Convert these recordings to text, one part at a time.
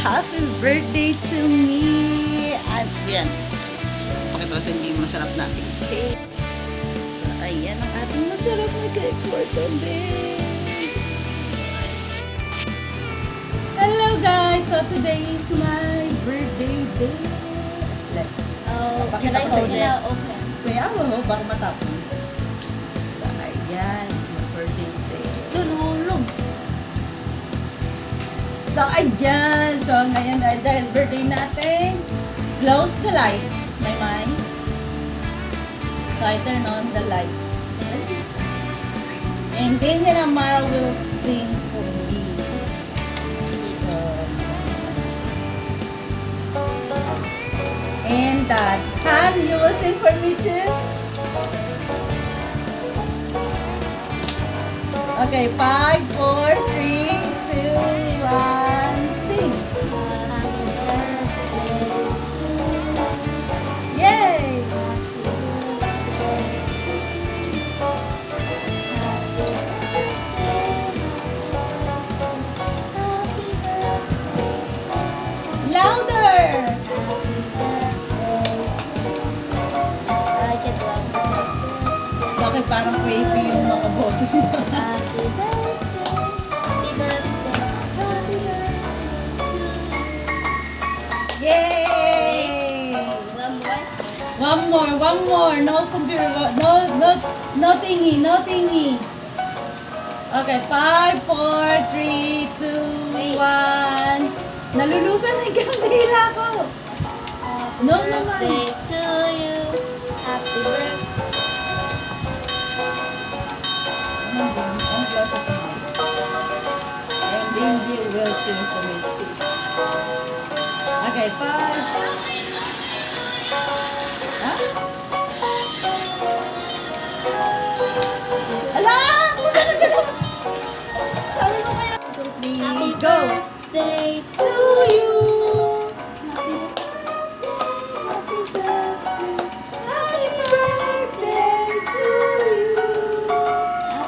happy birthday to me! At yan, pakita sa hindi masarap nating cake. So, ayan ang ating masarap na cake for today. Hello guys! So, today is my birthday day. Oh, Pakita can I ko sa hold inyo. it open? Kaya mo, baka matapon. So, ayan, it's my birthday day. Lululong! So, ayan. So, ngayon dahil birthday natin, close the light. May mind? So, I turn on the light. And then, yan Mara will sing for me. And Dad, Han, you will sing for me too? Okay, 5, 4, 3, 2, 1, sing. Yay! Louder! I can love this. Bakit parang creepy yung mga boses mo? Happy birthday. Happy birthday. Happy birthday. Yay! One more. One more. No computer, no thingy. Okay, 5, 4, 3, 2, 1. Nalulusan na yung kandila ko. No naman. Birthday to you. Happy birthday. And then you will sing to me too. Okay, 5. Huh? Ala! Kung saan ka lang? Sabi mo kaya. 2, 3, Happy go! birthday To you! Happy birthday. Happy birthday to you!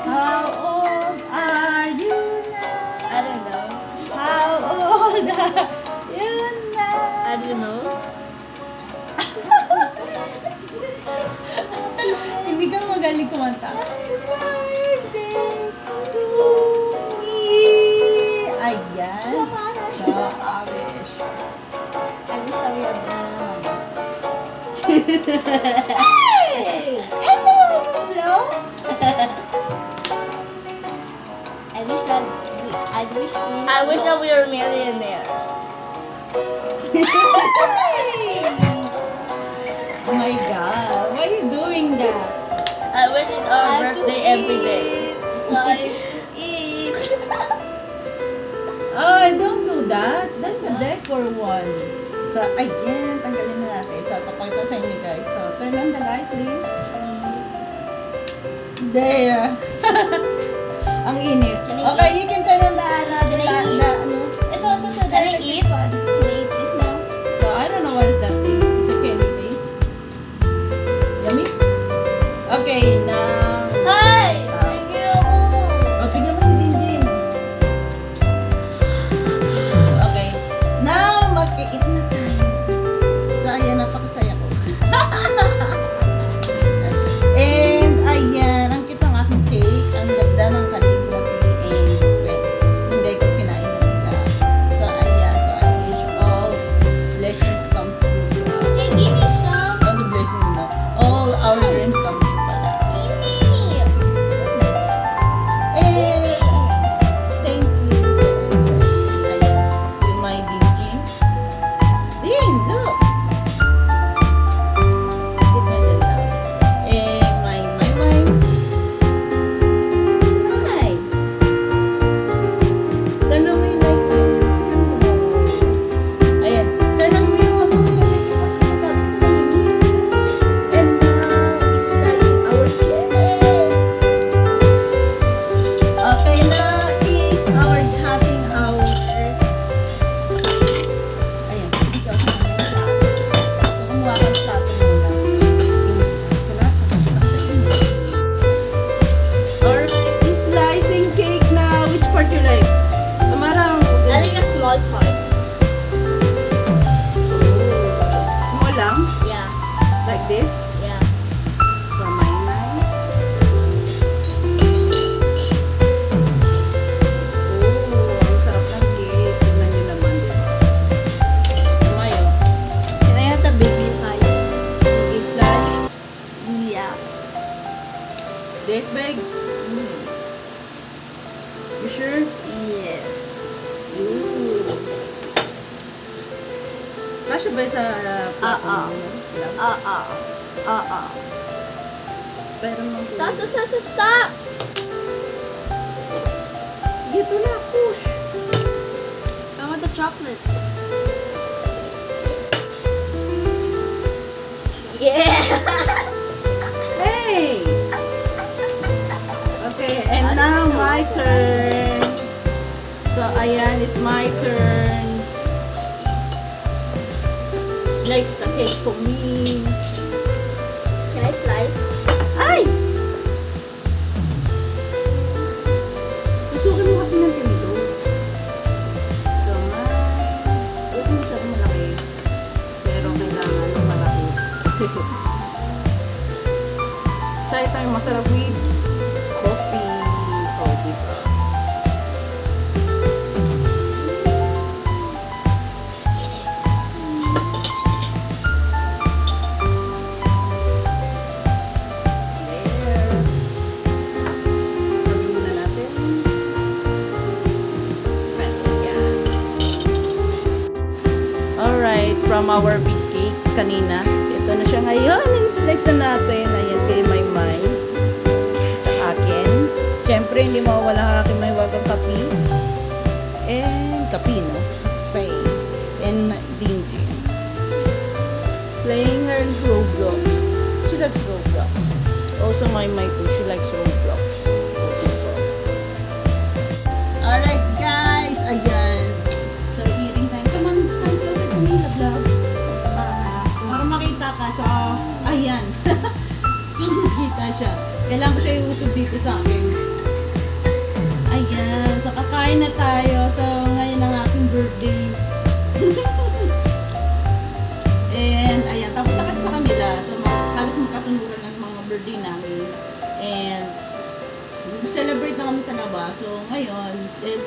How old are you now? I don't know. How old are you now? I don't know. Hindi ka magaling kumanta. Happy birthday to me! Ayan. So, Arish. I wish that we had Hey! Ano mo blow? I wish that we were millionaires. Oh my God. Why are you doing that? I wish it's our birthday every day. Time to eat. Oh, don't do that. That's the decor one. So, ayan. Tanggalin na natin. So, papakita sa inyo guys. So, turn on the light please. There. Ang init. Can I Okay, you can turn on the Can I eat? ano. Ito, Can I electric eat? fan. Can we eat this now? So, I don't know what is that taste. It's a candy taste. Yummy? Okay, now... Hey! Thank you. Oh, bigyan mo si Dindin. Okay. Now, mag-i-eat na tayo. So, ayan, napakasaya ko. And, ayan, ang kitang aking cake. Ang ganda ng calligraphy. And, well, hindi ko kinain This big? You sure? Yes. Ooh. Kasya ba sa plato mo? Ilang? Pero mo. Stop! Dito na, push. I want the chocolates. Yeah! Hey! Okay, and now my turn. So, ayan, it's my turn. Slice a cake for me. Can I slice? Ay! Tusukin mo kasi ng ganito. So, huwag mo siya malaki. Pero kailangan ng malaki. Sa'yo tayo masarap with coffee. O, diba? Alright, from our big cake kanina. Ito na siya ngayon. In-slice na natin. Ayan kay Maymay. Sa akin. Siyempre, hindi mawawala ang aking may wagang kapi. And kapino. Faye. And Dingy. Playing her Roblox. She likes Roblox. Also, Maymay too. She likes Roblox. Alright, guys. Ayan. So, eating time. Come on, come closer to me, love. Para makita ka. So, ayan. Makita siya. Kailangan ko siya iusog dito sa akin. Ayan. So, kakain na tayo. So, ngayon ang aking birthday. And, ayan. Tapos na kasi sa kanila. So, halos magkasunduran ng mga birthday namin. And, celebrate na kami sa labas. So, ngayon,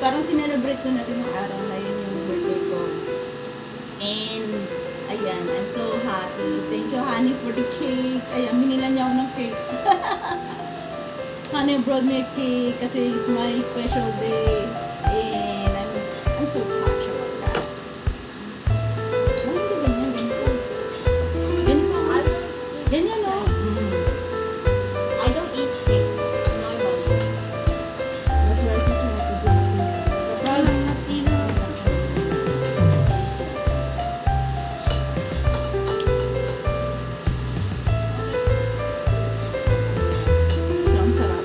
parang sinelebrate ko natin yung araw na yun yung birthday ko. And, ayan, I'm so happy. Thank you, Honey, for the cake. Ayan, binilan niya ako ng cake. Honey brought me a cake kasi it's my special day. And I'm so happy about that. Bakit ganyan? Ganyan. Ganyan, no? I don't eat steak. Normally. That's why I teach you how to do it. Parang matino. Ang sarap.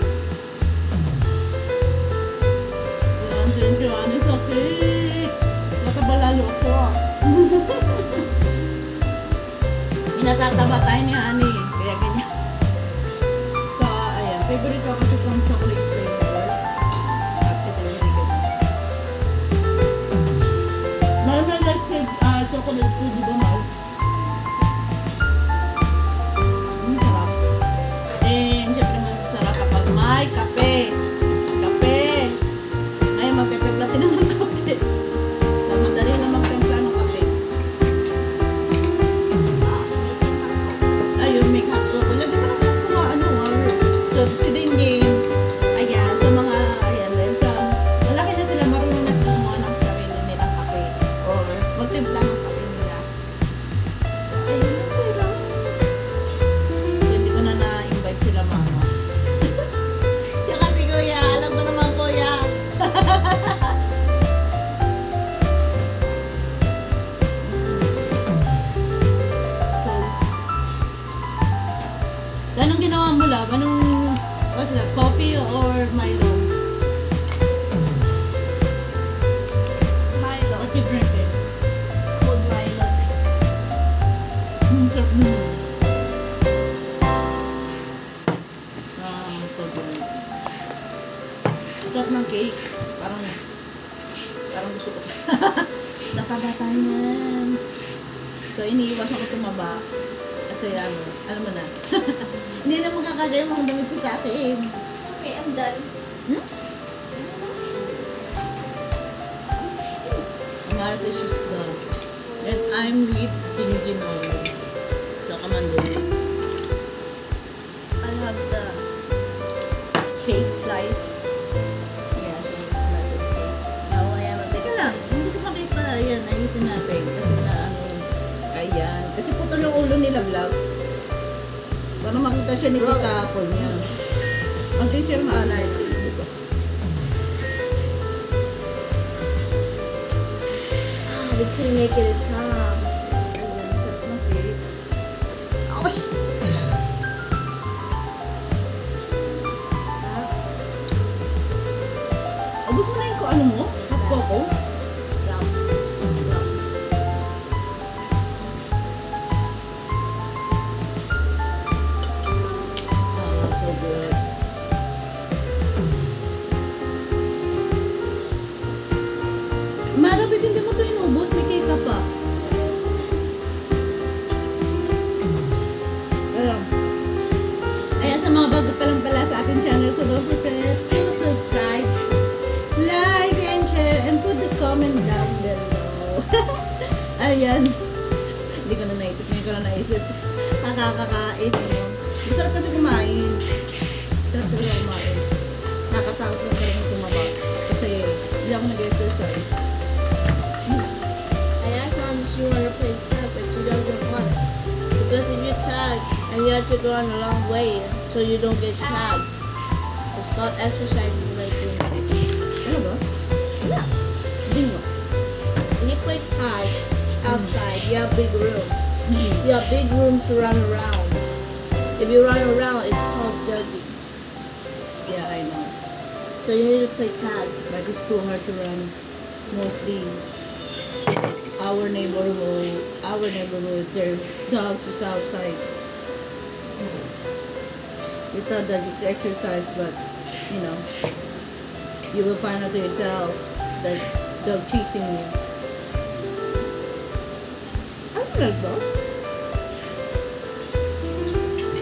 Yan, thank you, Ani, sa cake. Nakabalalo ko. Inatataba tayo ni Ani. Kaya ganyan. So, ayan. Favorite ko kasi itong chocolate flavor. At ito yung really good. Mahal na like chocolate food, di ba, mahal? Sarap. And, syempre masarap kapag may kape. Kape. Ay, magtitimpla sila ng kape. So, madali lang magtimpla ng kape. Ayun, make hot cocoa. Lagi mo naman kuha, So, si Dinjin, ayan, sa mga, ayan, dahil sa, malaki na sila, marunong na sila mga ng sarili nilang kape. Or, magtimpla ng kape nila. So, ayun na sila. So, hindi ko na na-invite sila, mama. Siya kasi, kuya, alam ko naman, kuya. So, anong ginawa mo, love? What's that? Coffee or Milo? Milo. What you drinking? Cold Milo. Sarap naman. So good. Sarap ng cake. Parang gusto ko. Nakabata niyan. So, iniiwasan ko tumaba. Kasi alam mo na. Hindi na makakagaya mga damit ko sa akin. Okay, I'm done. Mara says she's done. And I'm with Dinjin only. So, come on, Dinjin. I have the cake slice. Yeah, she wants a slice of cake. Now I am a big Wala, slice. hindi ko makita. Ayan, ayusin natin. Kasi na ano, ayan. Kasi putol yung ulo nila, vlog. Para makita siya ni Tita Apple niya. Ang teacher maalay. We couldn't make it in time. Ayan, sarap ng cake. Ouch! Ubus mo na yung ano mo? Hot cocoa? Ah, so good. Mara, ba't hindi mo ito inubos? May cake ka pa. Alam. Ayan, sa mga bago pa lang pala sa ating channel, so don't forget to subscribe, like, and share, and put the comment down below. Ayan. Hindi ko na naisip. Ngayon ko na naisip. Nakakakain, no? Masarap kasi kumain. Sarap talaga kumain. Nakatakot lang talaga tumaba. Kasi hindi ako nag-exercise. I asked mom if she wanted to play tag, but she doesn't want it. Because if you tag and you have to go on a long way, so you don't get tags. It's called exercising like doing that. Ano ba? Wala. Hindi mo. When you play tag outside, you have big room. Hmm. You have big room to run around. If you run around, it's called jogging. Yeah, I know. So you need to play tag. Like it's too hard to run. Mostly our neighborhood, their dogs is outside. We thought that it's exercise, but you know, you will find out yourself that dog chasing you. Ano like ba?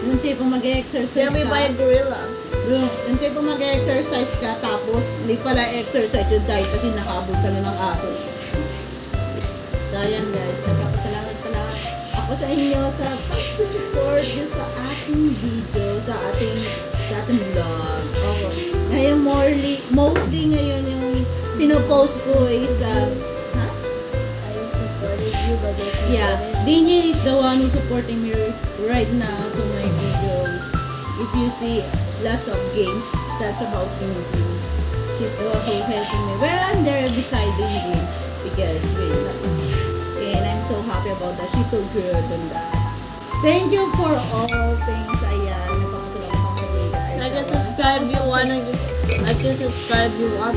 Yung tipong mag-exercise Then we ka. buy a gorilla. Yung tipong mag-exercise ka, tapos hindi pala exercise yung dahil kasi nakaabot ka na ng aso. So, ayan guys, nagpapasalamat pala ako sa inyo sa pagsusupport nyo sa ating video, sa ating vlog. Okay. Ngayon, mostly ngayon yung pinopost ko is, I supported you, but they yeah, Dingy is the one who's supporting me right now to my video. If you see lots of games, that's about Dingy. She's the one who's helping me. Well, I'm there beside Dingy because and I'm so happy about that. She's so good on that. Thank you for all things. Ayan, nagpapasalamat ako sa iyo guys. I can subscribe you want. I can subscribe you want.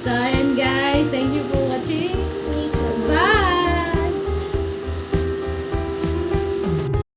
So, ayan guys, thank you for watching.